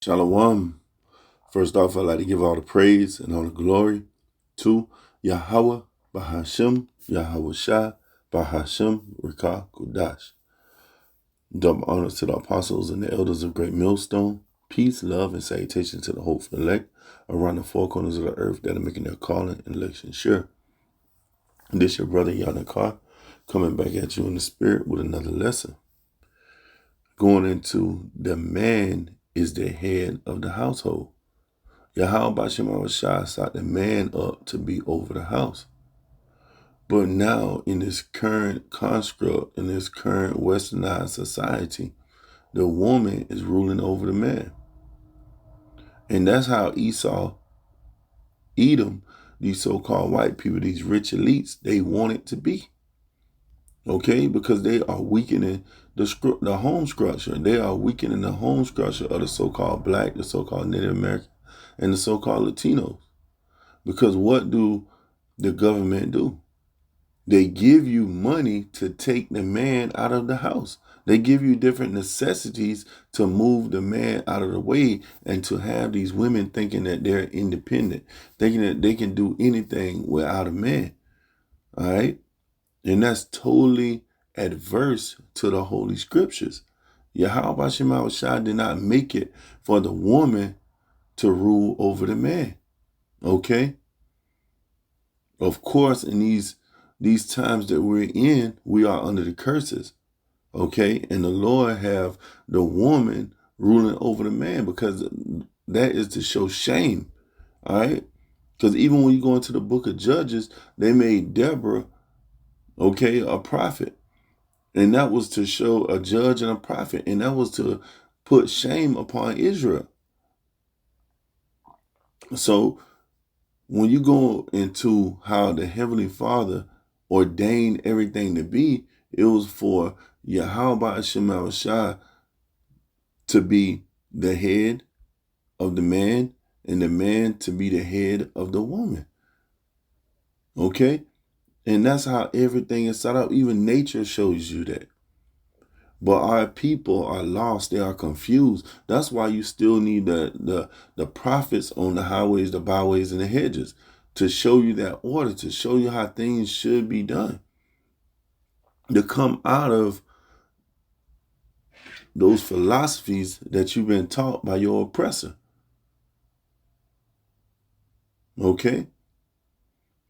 Shalom. First off, I'd like to give all the praise and all the glory to Yahweh Bahashem, Yahweh Shai, Bahashem, Rekah Kudash. Double honors to the apostles and the elders of Great Millstone. Peace, love, and salutation to the hopeful elect around the four corners of the earth that are making their calling and election sure. This your brother Yanakar coming back at you in the spirit with another lesson. Going into the man is the head of the household. Yahweh Bashem Shai sought the man up to be over the house. But now, in this current construct, in this current westernized society, the woman is ruling over the man. And that's how Esau, Edom, these so-called white people, these rich elites, they want it to be. Okay? Because they are weakening the home structure. They are weakening the home structure of the so-called black, the so-called Native American, and the so-called Latinos. Because what do the government do? They give you money to take the man out of the house. They give you different necessities to move the man out of the way and to have these women thinking that they're independent, thinking that they can do anything without a man. All right? And that's totally adverse to the Holy Scriptures. Yahweh Shema Shai did not make it for the woman to rule over the man. Okay? Of course, in these times that we're in, we are under the curses. Okay? And the Lord have the woman ruling over the man because that is to show shame. All right? Because even when you go into the book of Judges, they made Deborah, okay, a prophet. And that was to show a judge and a prophet. And that was to put shame upon Israel. So when you go into how the Heavenly Father ordained everything to be, it was for Yahweh Shema Shai to be the head of the man and the man to be the head of the woman. Okay? And that's how everything is set up. Even nature shows you that. But our people are lost. They are confused. That's why you still need the prophets on the highways, the byways, and the hedges to show you that order, to show you how things should be done. To come out of those philosophies that you've been taught by your oppressor. Okay?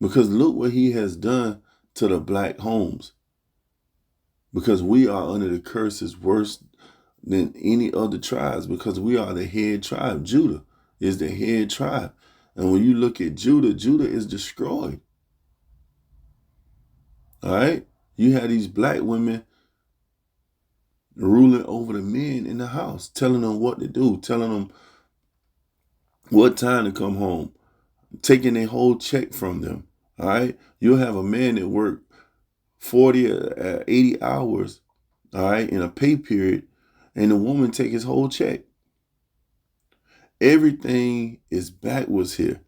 Because look what he has done to the black homes. Because we are under the curses worse than any other tribes, because we are the head tribe. Judah is the head tribe. And when you look at Judah, Judah is destroyed. All right? You have these black women ruling over the men in the house, telling them what to do, telling them what time to come home, taking their whole check from them. All right? You'll have a man that worked 40 or 80 hours, all right, in a pay period, and the woman take his whole check. Everything is backwards here.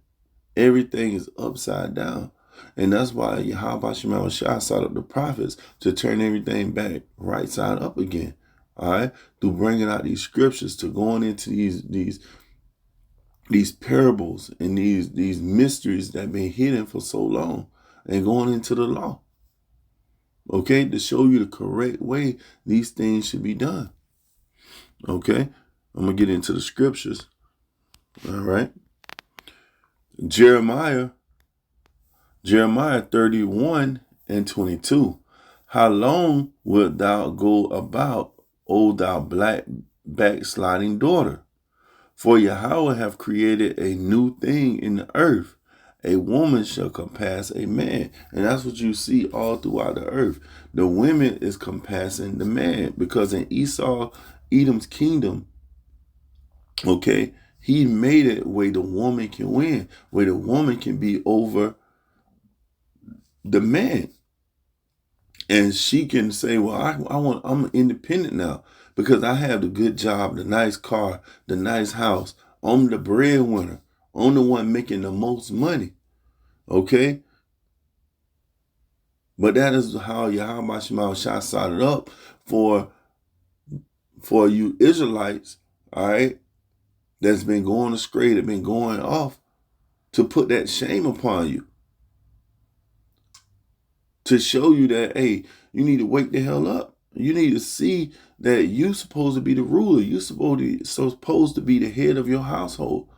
Everything is upside down. And that's why Yahweh Shema Shai sought up the prophets to turn everything back right side up again. All right? Through bringing out these scriptures, to going into these parables and these mysteries that have been hidden for so long, and going into the law. Okay? To show you the correct way these things should be done. Okay? I'm going to get into the scriptures. All right? Jeremiah 31:22. How long wilt thou go about, O thou black backsliding daughter? For Yahweh have created a new thing in the earth. A woman shall compass a man. And that's what you see all throughout the earth. The women is compassing the man. Because in Edom's kingdom, okay, he made it where the woman can win, where the woman can be over the man. And she can say, well, I'm independent now because I have the good job, the nice car, the nice house. I'm the breadwinner. I'm the one making the most money. Okay? But that is how Yahweh Shema Shai set it up for you Israelites, all right, that's been going astray, that's been going off, to put that shame upon you. To show you that, hey, you need to wake the hell up. You need to see that you're supposed to be the ruler. You're supposed to be the head of your household.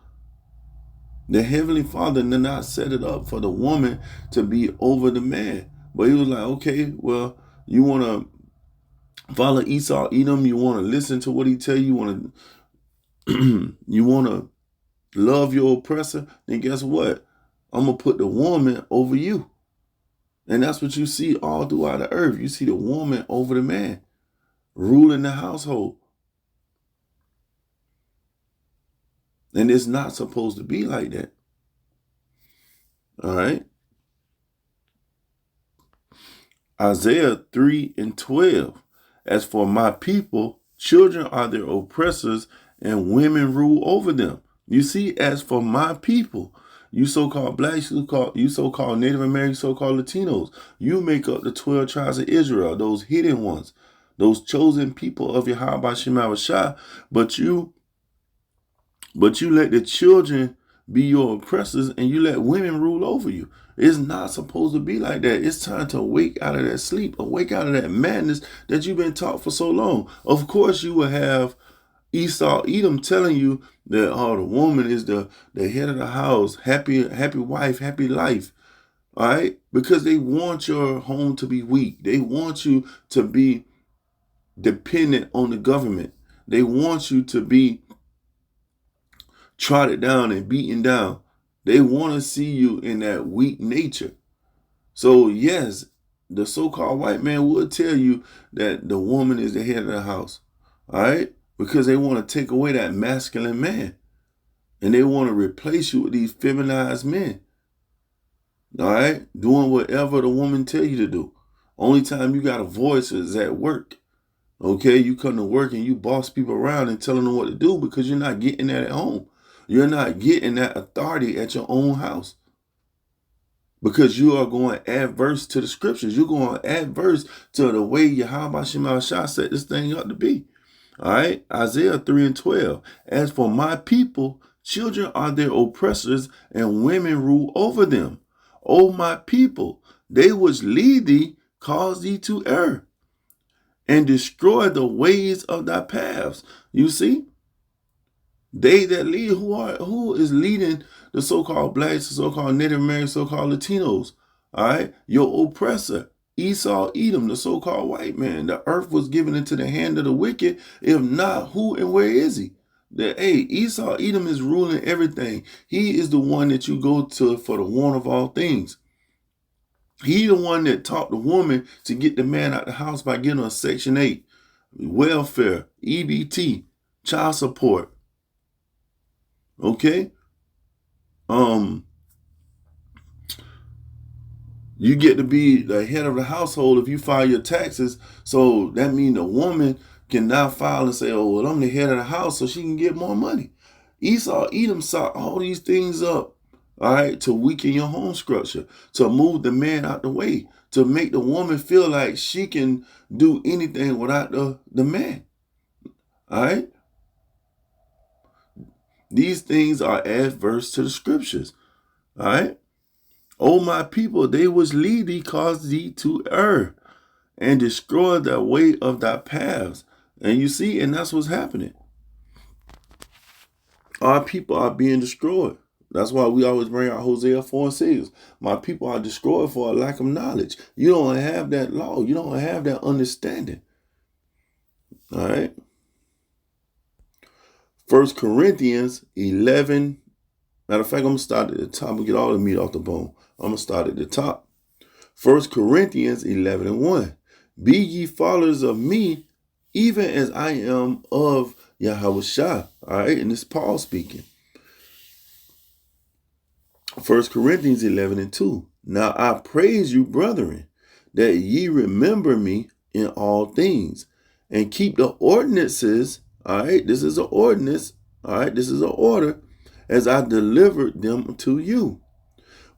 The Heavenly Father did not set it up for the woman to be over the man. But he was like, okay, well, you want to follow Esau, Edom, you want to listen to what he tell you, you want to love your oppressor, then guess what? I'm going to put the woman over you. And that's what you see all throughout the earth. You see the woman over the man, ruling the household. And it's not supposed to be like that. All right. Isaiah 3:12. As for my people, children are their oppressors and women rule over them. You see, as for my people, you so-called blacks, you so-called Native Americans, so-called Latinos, you make up the 12 tribes of Israel, those hidden ones, those chosen people of Yahweh Shem Shah, but you let the children be your oppressors and you let women rule over you. It's not supposed to be like that. It's time to wake out of that sleep, or wake out of that madness that you've been taught for so long. Of course, you will have Esau, Edom telling you that, oh, the woman is the head of the house, happy wife, happy life. All right? Because they want your home to be weak. They want you to be dependent on the government. They want you to be trodden down and beaten down. They want to see you in that weak nature. So yes, the so-called white man would tell you that the woman is the head of the house. All right? Because they want to take away that masculine man. And they want to replace you with these feminized men. All right? Doing whatever the woman tell you to do. Only time you got a voice is at work. Okay? You come to work and you boss people around and telling them what to do because you're not getting that at home. You're not getting that authority at your own house. Because you are going adverse to the scriptures. You're going adverse to the way Yahweh Shem Shah set this thing up to be. All right, Isaiah 3:12. As for my people, children are their oppressors, and women rule over them. O my people, they which lead thee cause thee to err, and destroy the ways of thy paths. You see, they that lead, who is leading the so-called blacks, the so-called Native Americans, so-called Latinos? All right, your oppressor. Esau, Edom, the so-called white man. The earth was given into the hand of the wicked. If not, who and where is he? Esau, Edom is ruling everything. He is the one that you go to for the want of all things. He the one that taught the woman to get the man out the house by getting her Section 8, welfare, EBT, child support. Okay? You get to be the head of the household if you file your taxes. So that means the woman can now file and say, oh, well, I'm the head of the house, so she can get more money. Esau, Edom sought all these things up, all right, to weaken your home structure, to move the man out the way, to make the woman feel like she can do anything without the man. All right? These things are adverse to the scriptures. All right? O my people, they which lead thee cause thee to err, and destroy the way of thy paths. And you see, and that's what's happening. Our people are being destroyed. That's why we always bring out Hosea 4:6. My people are destroyed for a lack of knowledge. You don't have that law. You don't have that understanding. All right. 1 Corinthians 11. Matter of fact, I'm going to start at the top and get all the meat off the bone. I'm going to start at the top. 1 Corinthians 11:1. Be ye followers of me, even as I am of Yahweh Shah. All right, and it's Paul speaking. 1 Corinthians 11:2. Now I praise you, brethren, that ye remember me in all things, and keep the ordinances. All right, this is an ordinance. All right, this is an order, as I delivered them to you.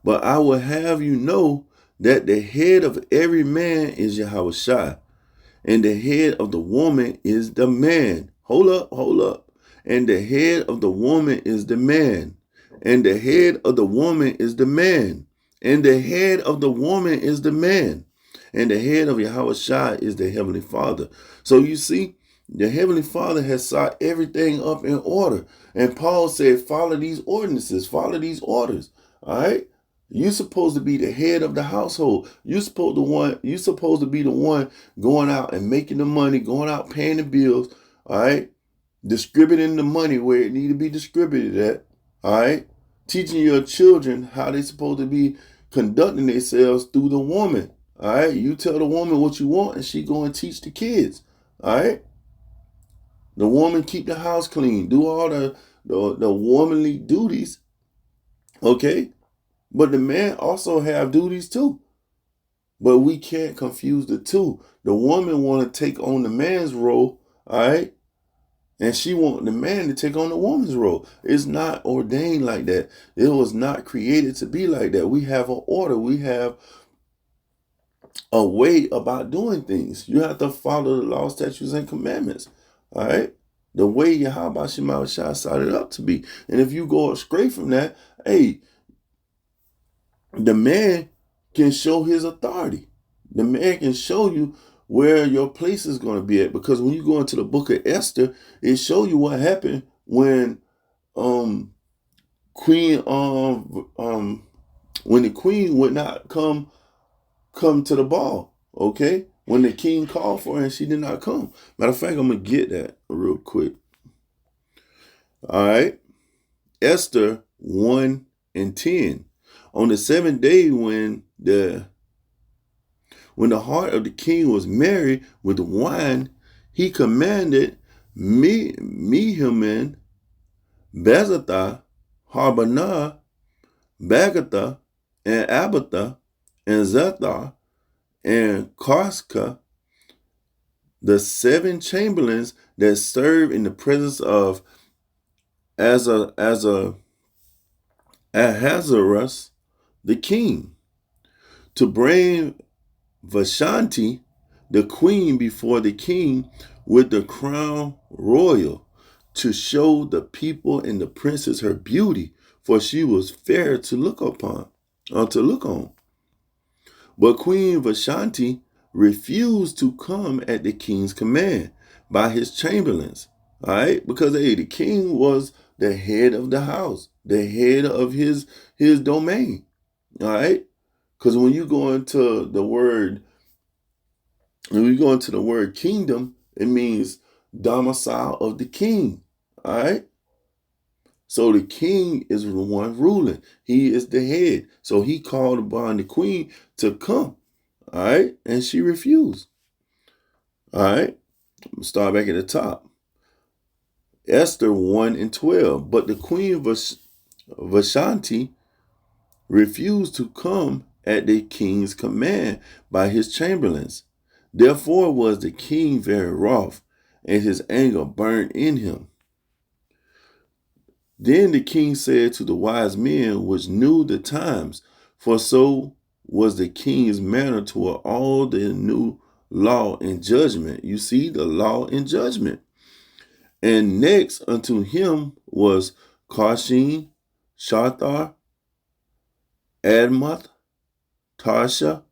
But I will have you know that the head of every man is Yahweh Shah, and the head of the woman is the man. Hold up. and the head of the woman is the man, and the head of the woman is the man, and the head of the woman is the man, and the head of Yahweh Shai is the Heavenly Father. So you see, the Heavenly Father has set everything up in order. And Paul said, follow these ordinances, follow these orders. All right? You're supposed to be the head of the household. You're supposed to be the one going out and making the money, going out paying the bills, all right? Distributing the money where it need to be distributed at, all right? Teaching your children how they're supposed to be conducting themselves through the woman, all right? You tell the woman what you want and she go and teach the kids, all right? The woman keep the house clean, do all the womanly duties, okay? But the man also have duties too. But we can't confuse the two. The woman want to take on the man's role, all right? And she want the man to take on the woman's role. It's not ordained like that. It was not created to be like that. We have an order. We have a way about doing things. You have to follow the law, statutes, and commandments, all right? The way Yahweh Shema Shai set it up to be. And if you go astray from that, hey, the man can show his authority. The man can show you where your place is going to be at. Because when you go into the book of Esther, it shows you what happened when when the queen would not come to the ball. Okay? When the king called for her and she did not come. Matter of fact, I'm going to get that real quick. All right. Esther 1:10. On the 7th day when the heart of the king was merry with wine, he commanded Mehuman, Bezatha, Harbanah, Bagatha, and Abatha, and Zethar, and Karska, the 7 chamberlains that served in the presence of Ahasuerus, the king, to bring Vashti, the queen, before the king with the crown royal, to show the people and the princess her beauty, for she was fair to look upon, or to look on. But Queen Vashti refused to come at the king's command by his chamberlains, all right? Because the king was the head of the house, the head of his domain, all right? Because when you go into the word kingdom, it means domicile of the king, all right? So the king is the one ruling. He is the head. So he called upon the queen to come, all right? And she refused, all right? Start back at the top. Esther 1:12. But the queen Vashti refused to come at the king's command by his chamberlains. Therefore was the king very wroth, and his anger burned in him. Then the king said to the wise men which knew the times, for so was the king's manner toward all the new law and judgment. You see, the law and judgment. And next unto him was Karshim, Shathar, Admath, Tarsha,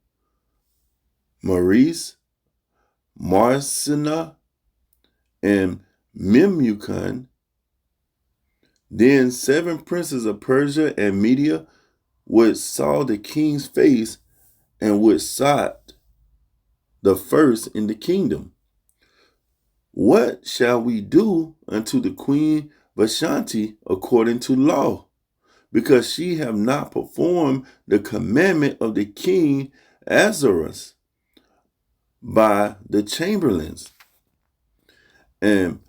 Maurice, Marsina, and Memucan. Then 7 princes of Persia and Media, which saw the king's face, and which sought the first in the kingdom. What shall we do unto the queen Vashti according to law? Because she have not performed the commandment of the king Ahasuerus by the chamberlains. And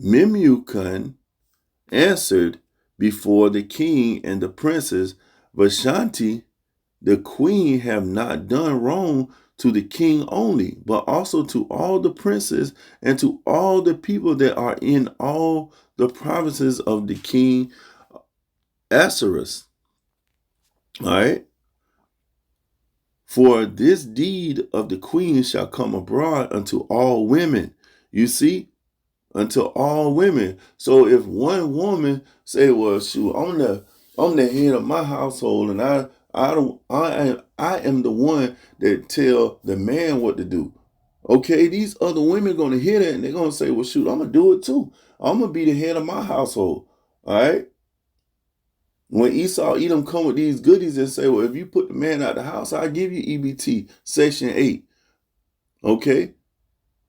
Memucan answered before the king and the princes, Vashti, the queen, have not done wrong to the king only, but also to all the princes and to all the people that are in all the provinces of the king Ahasuerus. All right. For this deed of the queen shall come abroad unto all women. You see, unto all women. So if one woman say, well, shoot, I'm the head of my household, and I am the one that tell the man what to do. Okay, these other women gonna hear that and they're gonna say, well, shoot, I'm gonna do it too. I'm gonna be the head of my household. All right. When Esau, Edom come with these goodies and say, well, if you put the man out the house, I'll give you EBT, Section 8. Okay?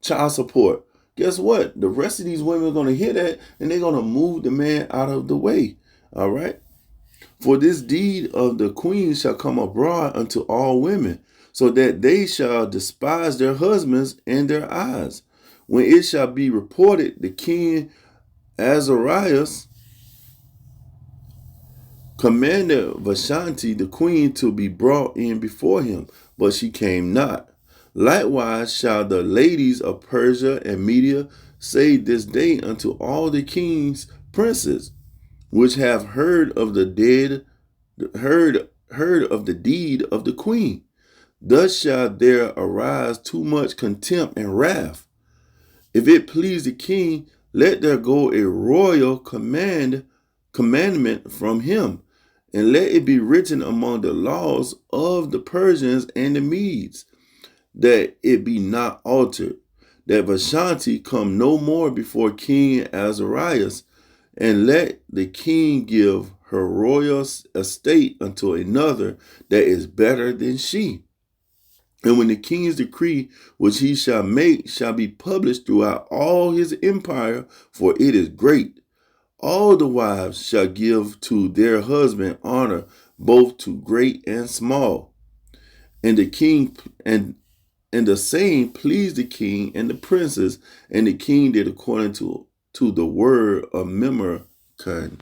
Child support. Guess what? The rest of these women are going to hear that and they're going to move the man out of the way. All right? For this deed of the queen shall come abroad unto all women, so that they shall despise their husbands in their eyes. When it shall be reported, the king Azarias commanded Vashti the queen to be brought in before him, but she came not. Likewise shall the ladies of Persia and Media say this day unto all the king's princes, which have heard of the deed of the queen. Thus shall there arise too much contempt and wrath. If it please the king, let there go a royal commandment from him, and let it be written among the laws of the Persians and the Medes, that it be not altered, that Vashti come no more before King Azarias, and let the king give her royal estate unto another that is better than she. And when the king's decree which he shall make shall be published throughout all his empire, for it is great, all the wives shall give to their husband honor, both to great and small. And the king and the saying pleased the king and the princes, and the king did according to the word of Memucan.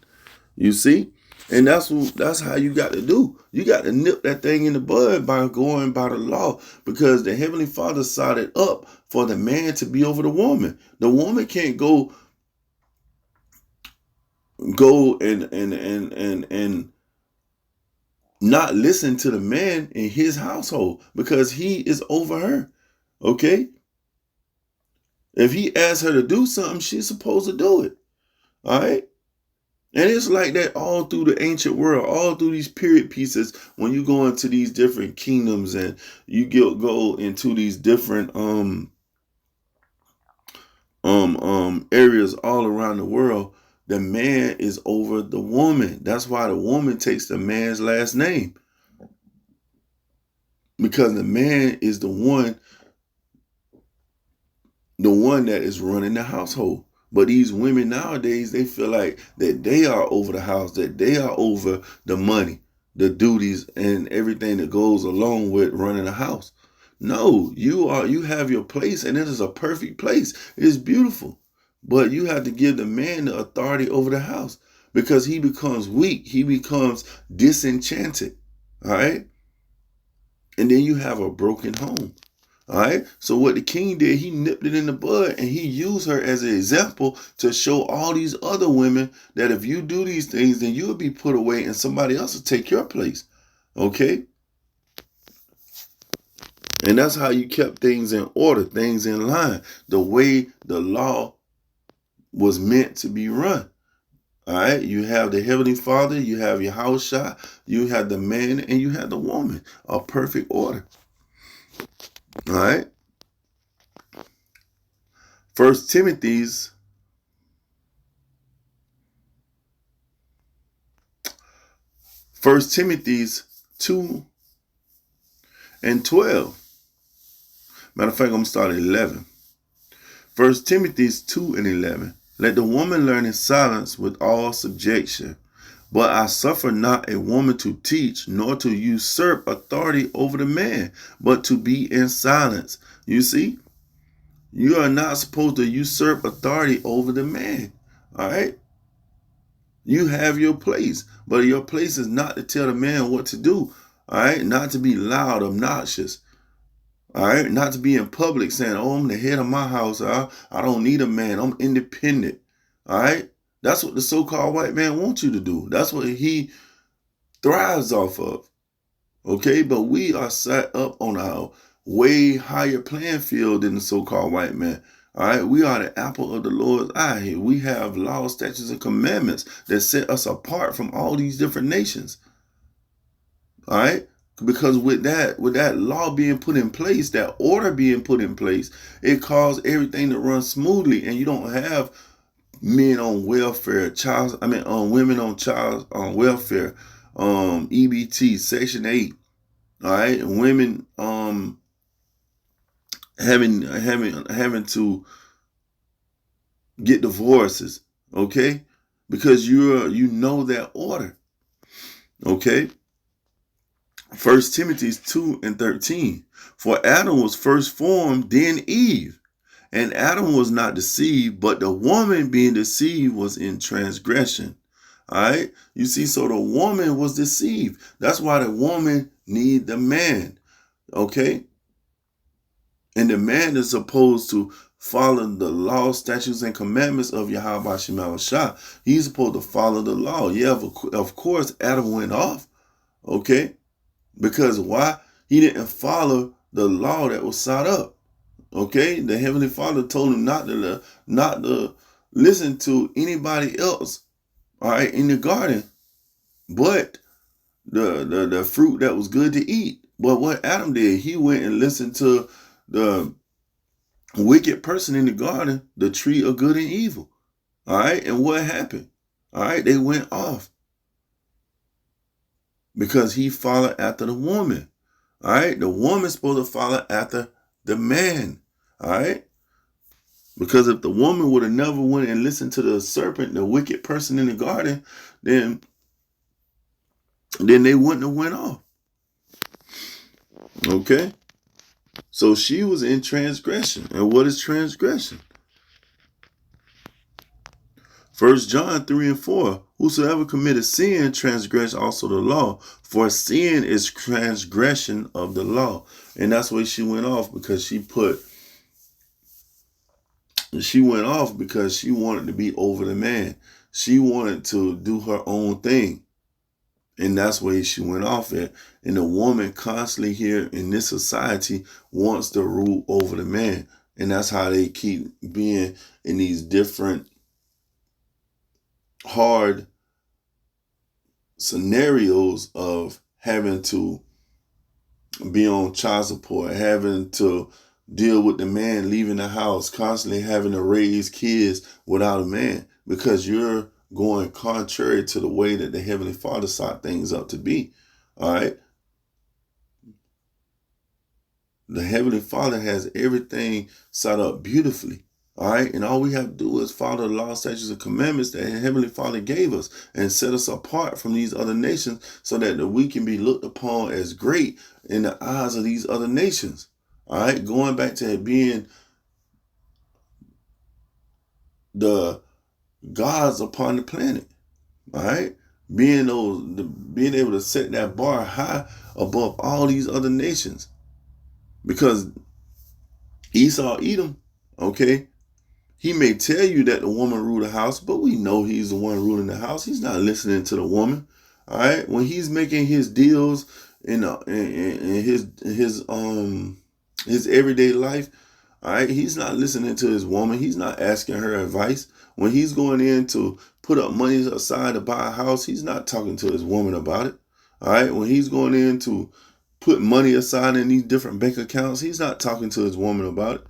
You see? And that's how you got to do. You got to nip that thing in the bud by going by the law, because the Heavenly Father sought it up for the man to be over the woman. The woman can't go and not listen to the man in his household, because he is over her. Okay? If he asks her to do something, she's supposed to do it. All right? And it's like that all through the ancient world, all through these period pieces. When you go into these different kingdoms and you go into these different areas all around the world, the man is over the woman. That's why the woman takes the man's last name, because the man is the one that is running the household. But these women nowadays, they feel like that they are over the house, that they are over the money, the duties, and everything that goes along with running a house. No, you have your place, and it is a perfect place. It is beautiful. But you have to give the man the authority over the house, because he becomes weak. He becomes disenchanted. All right? And then you have a broken home. All right. So what the king did, he nipped it in the bud, and he used her as an example to show all these other women that if you do these things, then you'll be put away and somebody else will take your place. Okay. And that's how you kept things in order, things in line, the way the law was meant to be run. All right. You have the Heavenly Father, you have your house shot, you have the man, and you have the woman, a perfect order. All right. 1 Timothy 2 and 12. Matter of fact, I'm going to start at 11. 1 Timothy 2 and 11. Let the woman learn in silence with all subjection. But I suffer not a woman to teach, nor to usurp authority over the man, but to be in silence. You see? You are not supposed to usurp authority over the man. All right? You have your place, but your place is not to tell the man what to do. All right? Not to be loud, obnoxious. All right? Not to be in public saying, oh, I'm the head of my house. I don't need a man. I'm independent. All right? That's what the so-called white man wants you to do. That's what he thrives off of. Okay? But we are set up on a way higher playing field than the so-called white man. All right, we are the apple of the Lord's eye. We have laws, statutes, and commandments that set us apart from all these different nations. All right, because with that law being put in place, that order being put in place, it caused everything to run smoothly, and you don't have men on welfare, women on welfare, EBT, Section 8. All right, and women having to get divorces, okay? Because you know that order. Okay? 1 Timothy 2:13. For Adam was first formed, then Eve. And Adam was not deceived, but the woman being deceived was in transgression. All right? You see, so the woman was deceived. That's why the woman need the man. Okay? And the man is supposed to follow the law, statutes, and commandments of Yahweh Shema Shah. He's supposed to follow the law. Yeah, of course, Adam went off. Okay? Because why? He didn't follow the law that was set up. Okay? The Heavenly Father told him not to listen to anybody else, all right, in the garden, but the fruit that was good to eat. But what Adam did, he went and listened to the wicked person in the garden, the tree of good and evil. All right. And what happened? All right. They went off because he followed after the woman. All right. The woman's supposed to follow after the man. All right. Because if the woman would have never went and listened to the serpent, the wicked person in the garden, then they wouldn't have went off. Okay. So she was in transgression. And what is transgression? 1 John 3:4. Whosoever committed sin transgress also the law, for sin is transgression of the law. And that's why she went off, because she went off because she wanted to be over the man. She wanted to do her own thing. And that's where she went off at. And the woman constantly here in this society wants to rule over the man. And that's how they keep being in these different hard scenarios of having to be on child support, having to deal with the man leaving the house, constantly having to raise kids without a man, because you're going contrary to the way that the Heavenly Father sought things up to be. All right. The Heavenly Father has everything set up beautifully. All right. And all we have to do is follow the law, statutes, and commandments that the Heavenly Father gave us and set us apart from these other nations, so that we can be looked upon as great in the eyes of these other nations. All right. Going back to being the gods upon the planet. All right. Being able to set that bar high above all these other nations. Because Esau, Edom, okay, he may tell you that the woman ruled the house, but we know he's the one ruling the house. He's not listening to the woman. All right. When he's making his deals in his everyday life, all right, he's not listening to his woman. He's not asking her advice. When he's going in to put up money aside to buy a house, he's not talking to his woman about it. All right. When he's going in to put money aside in these different bank accounts, he's not talking to his woman about it.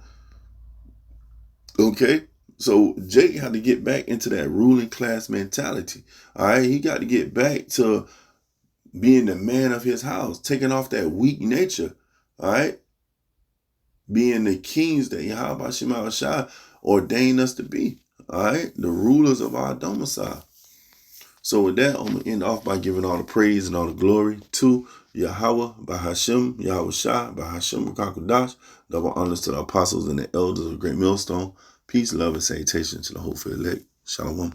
Okay. So Jake had to get back into that ruling class mentality. All right. He got to get back to being the man of his house, taking off that weak nature. All right. Being the kings that Yahweh Shema Shah ordained us to be. All right. The rulers of our domicile. So with that, I'm going to end off by giving all the praise and all the glory to Yahweh, Bahashem, Yahweh Shah, Bahashem, Rakakudash. Double honors to the apostles and the elders of Great Millstone. Peace, love, and salutation to the whole elect. Shalom.